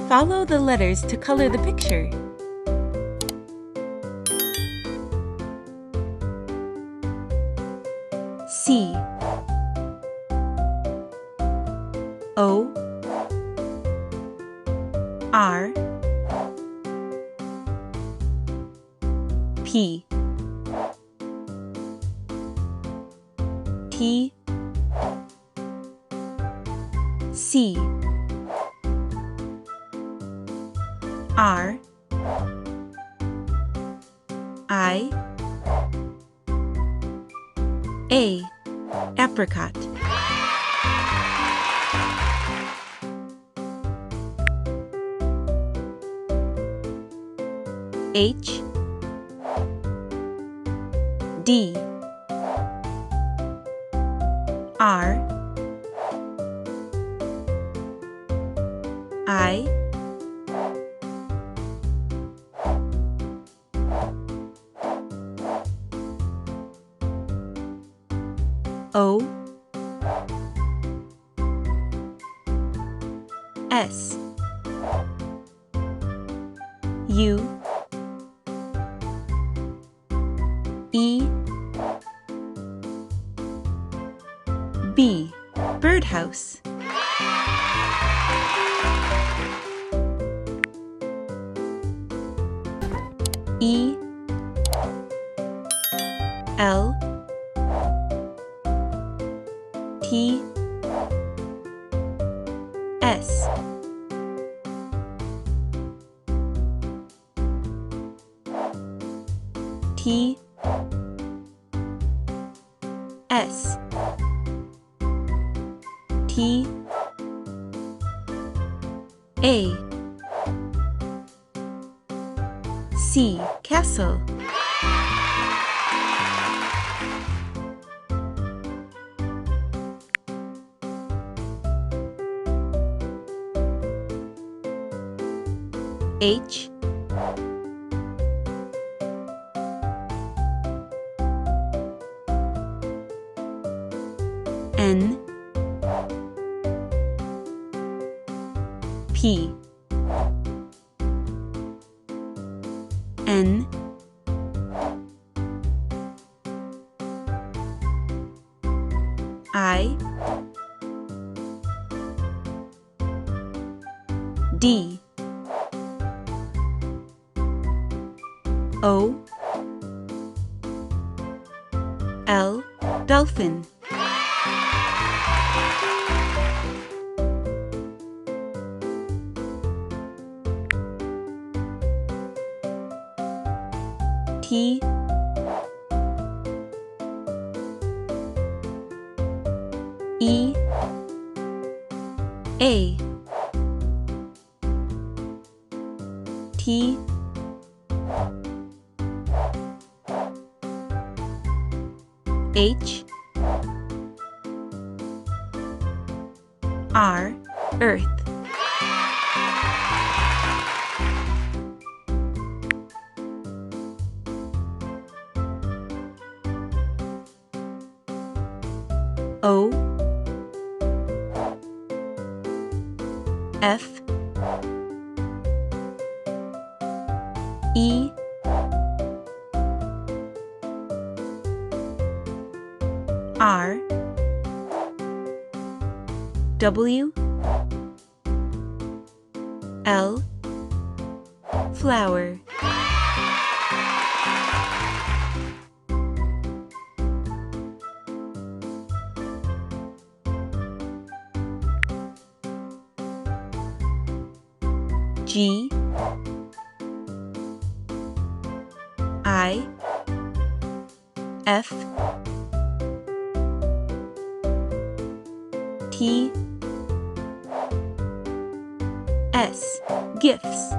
Follow the letters to color the picture. C O R P T C R I A apricot. H D R I O S U E B birdhouse. E L T S T S T A C castle. H N P N I D O L dolphin. T E A T H R Earth. O F E R W L flower. G I F T S gifts.